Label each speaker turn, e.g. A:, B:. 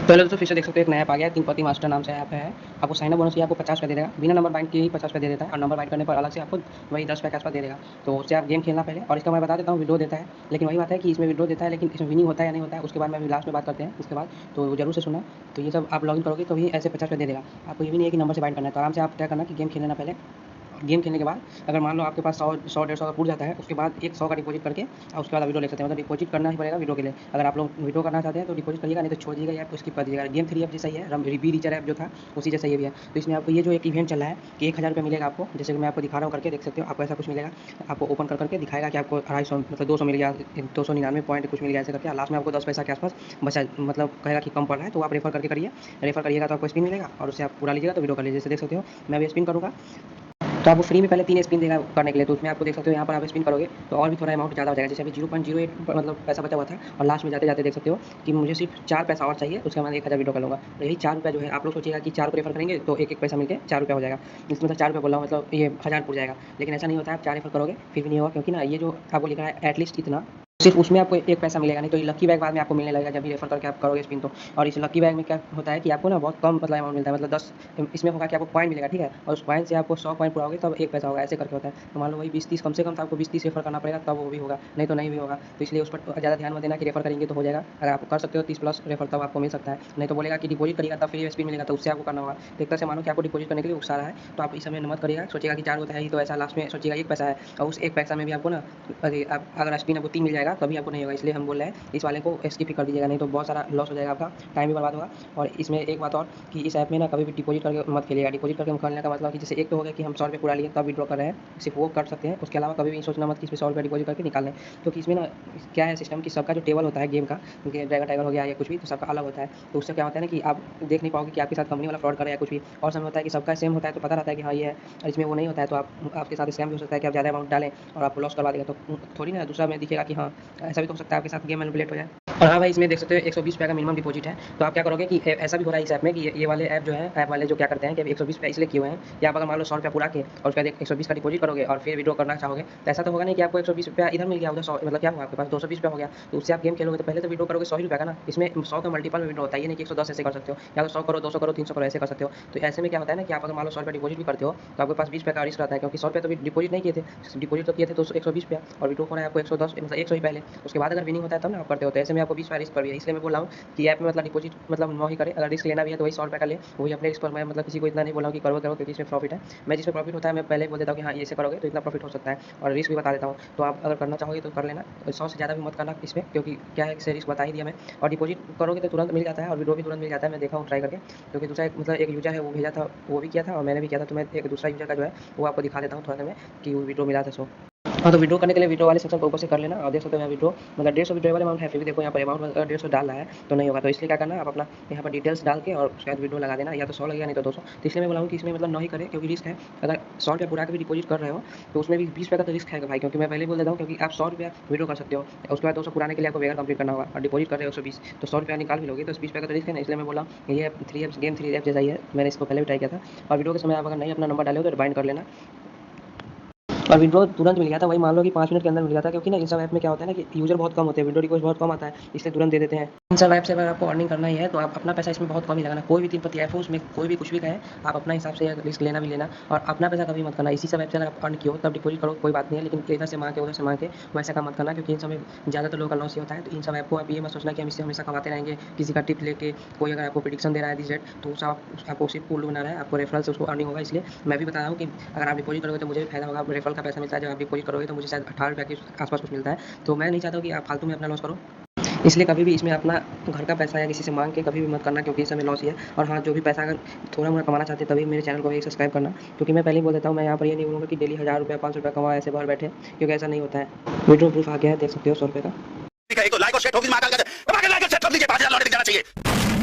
A: पहले दोस्तों फिर से देख सकते हो एक नया ऐप आ गया है, 3पति मास्टर नाम से ऐप है। आपको साइन अप बोनस ये आपको 50 रुपये दे देगा, बिना नंबर बाइंड के ही 50 रुपये दे देता है और नंबर बाइंड करने पर अलग से आपको वही 10 रुपये के आसपास दे देगा। तो उससे आप गेम खेलना पहले, और इसका मैं बता देता हूँ विड्रो देता है, लेकिन वही बात है कि इसमें विड्रो देता है लेकिन इसमें विनिंग होता है या नहीं होता है उसके बाद में अभी लास्ट में बात करते हैं इसके बाद। तो जरूर से सुनना। तो ये सब आप लॉगिन करोगे तो भी ऐसे 50 रुपये दे देगा। आपको ये भी नहीं है कि नंबर से बाइंड करना है, तो आराम से आप क्या करना कि गेम खेलने ना पहले। गेम खेलने के बाद अगर मान लो आपके पास 100 150 का पूर जाता है, उसके बाद एक 100 का डिपॉजिट करके और उसके बाद विड्रो ले सकते हैं। मतलब डिपॉजिट करना ही पड़ेगा विड्रो के लिए। अगर आप लोग विड्रो करना चाहते हैं तो डिपॉजिट करिएगा, नहीं तो छोड़ दीजिएगा या स्किप कर दीजिएगा। गेम 3 ऐप जैसा ही है, बी रिचर ऐप जो था उसी जैसा ये भी है। तो इसमें आपको ये जो एक इवेंट चल रहा है कि 1000 रुपये मिलेगा आपको, जैसे कि मैं आपको दिखा रहा हूँ करके, देख सकते हो आपको ऐसा कुछ मिलेगा। आपको ओपन कर करके दिखाएगा कि आपको 250 मतलब 200 मिल गया, 299 पॉइंट कुछ मिल गया ऐसे करके, और लास्ट में आपको 10 पैसा के आसपास बचा, मतलब कहेगा कि कम पड़ रहा है, तो आप रेफर करके करिए। रेफर करिएगा तो आपको स्पिन मिलेगा और उससे आप पूरा लीजिएगा तो विड्रो कर लीजिए। जैसे देख सकते हो मैं भी स्पिन करूँगा, तो आपको फ्री में पहले 3 स्पिन देगा करने के लिए। तो उसमें आपको देख सकते हो यहाँ पर आप स्पिन करोगे तो और भी थोड़ा अमाउंट ज़्यादा हो जाएगा। जैसे अभी 0.08 मतलब पैसा बचा हुआ था और लास्ट में जाते-जाते देख सकते हो कि मुझे सिर्फ 4 पैसा और चाहिए, उसके बाद मैं 1000 विड्रॉ कर लूँगा। तो यही 4 रुपये जो है, आप लोग सोचिएगा कि 4 को रेफर करेंगे तो 1-1 पैसा मिलके 4 रुपये हो जाएगा। इसमें मतलब 4 रुपये बोल रहा हूँ, मतलब ये 1000 पुर जाएगा। लेकिन ऐसा नहीं होता है, आप 4 रेफर करोगे फिर भी नहीं होगा, क्योंकि ना ये जो आपको लिखा है एटलीस्ट इतना, सिर्फ उसमें आपको 1 पैसा मिलेगा नहीं। तो ये लकी बैग बाद में आपको मिलने लगेगा जब भी रेफर करके आप करोगे स्पिन तो। और इस लकी बैग में क्या होता है कि आपको ना बहुत कम मतलब अमाउंट मिलता है, मतलब 10 इसमें होगा कि आपको कॉइन मिलेगा, ठीक है? और उस कॉइन से आपको 100 कॉइन पुराओगे तब 1 पैसा होगा, ऐसे करके होता है। तो मान लो वही 20-30 कम से कम तो आपको 20-30 रेफर करना पड़ेगा तब वो भी होगा, नहीं तो नहीं भी होगा। तो इसलिए उस पर ज़्यादा ध्यान मत देना कि रेफर करेंगे तो हो जाएगा। अगर आप कर सकते हो 30 प्लस रेफर तब आपको मिल सकता है, नहीं तो बोलेगा कि डिपॉजिट करिएगा तब फ्री स्पिन मिलेगा, तो उससे आपको करना होगा। तो एक तरह से मानो कि आपको डिपॉजिट करने के लिए उकसा रहा है, तो आप इस समय मत करिएगा। सोचिएगा कि 4 होता है ही, तो ऐसा लास्ट में सोचिएगा 1 पैसा है और उस 1 पैसा में भी आपको ना, अरे आप अगर स्पिन आपको 3 मिल जाएगा तभी आपको नहीं होगा। इसलिए हम बोल रहे हैं इस वाले को स्किप ही कर दीजिएगा, नहीं तो बहुत सारा लॉस हो जाएगा आपका, टाइम भी बर्बाद होगा। और इसमें एक बात और कि इस ऐप में ना कभी भी डिपॉजिट करके मत खेलिएगा। डिपॉजिट करके खेलने का मतलब कि जैसे एक तो हो गया कि हम 100 रुपये पूरा लिए तब विड्रॉ कर रहे हैं, सिर्फ वो कर सकते हैं। उसके अलावा कभी भी सोचना मत कि इसमें 100 रुपये डिपॉजिट करके निकाल लें, क्योंकि इसमें ना क्या है सिस्टम कि सबका जो टेबल होता है गेम का, क्योंकि ड्रैगन टाइगर हो गया या कुछ भी, तो सबका अलग होता है। तो उससे क्या होता है ना कि आप देख नहीं पाओगे कि आपके साथ कंपनी वाला फ्रॉड करे या कुछ भी। और समय होता है कि सबका सेम होता है तो पता रहता है कि हाँ ये है, और इसमें वो नहीं होता है तो आपके साथ स्कैम भी हो सकता है कि आप ज़्यादा अमाउंट डालें और आपको लॉस करवा देगा। तो थोड़ी ना दूसरा में दिखेगा कि हाँ ऐसा भी तो हो सकता है आपके साथ गेम मैनिपुलेट हो जाए। और हाँ भाई, इसमें देख सकते हो 120 रुपये का मिनिमम डिपॉजिट है। तो आप क्या करोगे कि ऐसा भी हो रहा है इस ऐप में कि ये वाले ऐप जो है, ऐप वाले जो क्या करते हैं कि 120 रुपये इसलिए किए हुए हैं कि आप अगर मान लो 100 रुपये पूरा के और उसके बाद 120 का डिपॉजिट करोगे और फिर विड्रॉ करना चाहोगे, तो ऐसा तो होगा नहीं कि आपको 120 रुपया इधर मिल गया उधर 100, मतलब क्या हुआ आपके पास 220 रुपया हो गया। तो उससे आप गेम खेलोगे तो पहले तो विड्रॉ करोगे 100 ही रुपये का ना, इसमें 100 का मल्टीपल में विड्रॉ होता है, ये नहीं कि 110 ऐसे कर सकते हो, या तो 100 करो, 200 करो, 300 करो, ऐसे कर सकते हो। तो ऐसे में क्या होता है ना कि आप अगर मान लो 100 रुपये डिपॉजिट भी करते हो तो आपके पास 20 रुपये का रिस्क रहता है, क्योंकि 100 रुपये तो डिपॉजिट नहीं किए थे, डिपॉजिट तो किए थे तो 120 रुपया, और विड्रॉ हो रहा है आपको 110, मतलब 100 ही पहले। उसके बाद अगर विनिंग होता है तब ना आप करते हो, तो ऐसे में आपको 20 रुपया रिस्क पर भी है। इसलिए मैं बोल रहा हूँ कि ऐप में मतलब डिपॉजिट मतलब नो ही करें। अगर रिस्क लेना भी है तो वही 100 रुपये का ले, वही अपने रिस्क पर। मैं मतलब किसी को इतना नहीं बोला हूँ कि करो करो, क्योंकि इसमें प्रॉफिट है। मैं जिसमें प्रॉफिट होता है मैं पहले ही बोल देता हूँ कि हाँ ये ऐसे करोगे तो इतना प्रॉफिट हो सकता है, और रिस्क भी बता देता हूँ। तो आप अगर करना चाहोगे तो कर लेना, 100 से ज़्यादा भी मत करना इसमें, क्योंकि क्या है इससे रिस्क बता ही दिया मैं। और डिपॉजिट करोगे तो तुरंत मिल जाता है और विड्रॉ भी तुरंत मिल जाता है, मैं देखा हूँ ट्राई करके। क्योंकि दूसरा एक मतलब एक यूज़र है वो भेजा था, वो भी किया था और मैंने भी किया था। तो मैं एक दूसरा यूज़र का जो है वो आपको दिखा देता हूँ थोड़ा सा में कि वो विड्रॉ मिला था 100। हाँ, तो विड्रॉ करने के लिए विड्रॉ वाले सेक्शन को ऊपर से कर लेना, और देख सकते हो यहाँ विड्रॉ मतलब 150 विड्रॉएबल अमाउंट है, फिर भी देखो यहाँ पर अमाउंट अगर 150 डाल रहा है तो नहीं होगा। तो इसलिए क्या करना है, आप अपना यहाँ पर डिटेल्स डाल के और उसके बाद विड्रॉ लगा देना, या तो 100 लगेगा नहीं तो 200। तो इसलिए मैं बोला हूँ कि इसमें मतलब नहीं करें, क्योंकि रिस्क है। अगर 100 रुपया पूरा के भी डिपॉजिट कर रहे हो तो उसमें भी 20 रुपये का तो रिस्क है भाई, क्योंकि मैं पहले ही बोल देता हूँ, क्योंकि आप 100 रुपया विड्रॉ कर सकते हो, उसके बाद 200 पुराने के लिए आपको वेगर कंप्लीट करना होगा, और डिपॉजिट कर रहे हो 120, तो 100 रुपया निकाल भी लोगे तो 20 रुपये का तो रिस्क है ना। इसलिए मैं बोला ये ऐप 3 ऐप्स गेम 3 ऐप जैसा ही है, मैंने इसको पहले भी ट्राई किया था। और विड्रॉ के समय आप अगर नहीं अपना नंबर डाले हो तो रिमाइंड कर लेना, और विड्रॉ तुरंत मिल गया था, वही मान लो कि 5 मिनट के अंदर मिल गया था। क्योंकि ना इन सब ऐप में क्या होता है ना कि यूज़र बहुत कम होते हैं, विड्रॉ रिक्वेस्ट बहुत कम आता है, इसलिए तुरंत दे देते हैं। इन सब ऐप से अगर आपको अर्निंग करना ही है तो आप अपना पैसा इसमें बहुत कम ही लगाना। कोई भी 3पत्ती ऐप हो उसमें कोई भी कुछ भी कहे, आप अपना हिसाब से रिस्क लेना भी लेना, और अपना पैसा कभी मत करना। इसी सब ऐप से अगर आप अर्न किए हो तब डिपॉजिट करो, कोई बात नहीं है, लेकिन इधर से मांग के उधर से मांग के वैसा काम मत करना, क्योंकि इन सब में ज़्यादातर लोगों का लॉस ही होता है। तो इन सब ऐप को आप ये मत सोचना कि हम इससे हमेशा कमाते रहेंगे, किसी का टिप लेके। कोई अगर आपको प्रेडिक्शन दे रहा है दिस डेट, तो उस आपको सिर्फ पुल बना रहा है, आपको रेफरल से उसको अर्निंग होगा। इसलिए मैं भी बता रहा हूँ कि अगर आप डिपॉजिट करोगे तो मुझे भी फायदा होगा, रेफरल का पैसा मिलता है। जब आप डिपॉजिट करोगे तो मुझे शायद 18 रुपये के आसपास कुछ मिलता है। तो मैं नहीं चाहता हूँ कि आप फालतू में अपना लॉस करो, इसलिए कभी भी इसमें अपना घर का पैसा या किसी से मांग के कभी भी मत करना, क्योंकि इस समय लॉस ही है। और हाँ, जो भी पैसा अगर थोड़ा मोड़ा कमाना चाहते हैं तभी मेरे चैनल को एक सब्सक्राइब करना, क्योंकि मैं पहले ही बोल देता हूँ, मैं यहाँ पर ये नहीं बोलूँगा कि डेली 1000 रुपया 500 रुपया कमाओ ऐसे बाहर बैठे, क्योंकि ऐसा नहीं होता है। वीडियो प्रूफ आ गया है, देख सकते हो 100 रुपये का।
B: एक तो लाइक और शेयर ठोक दीजिए, महाकाल का दबा के लाइक और शेयर कर लीजिए, 5000 लौटे दिख जाना चाहिए।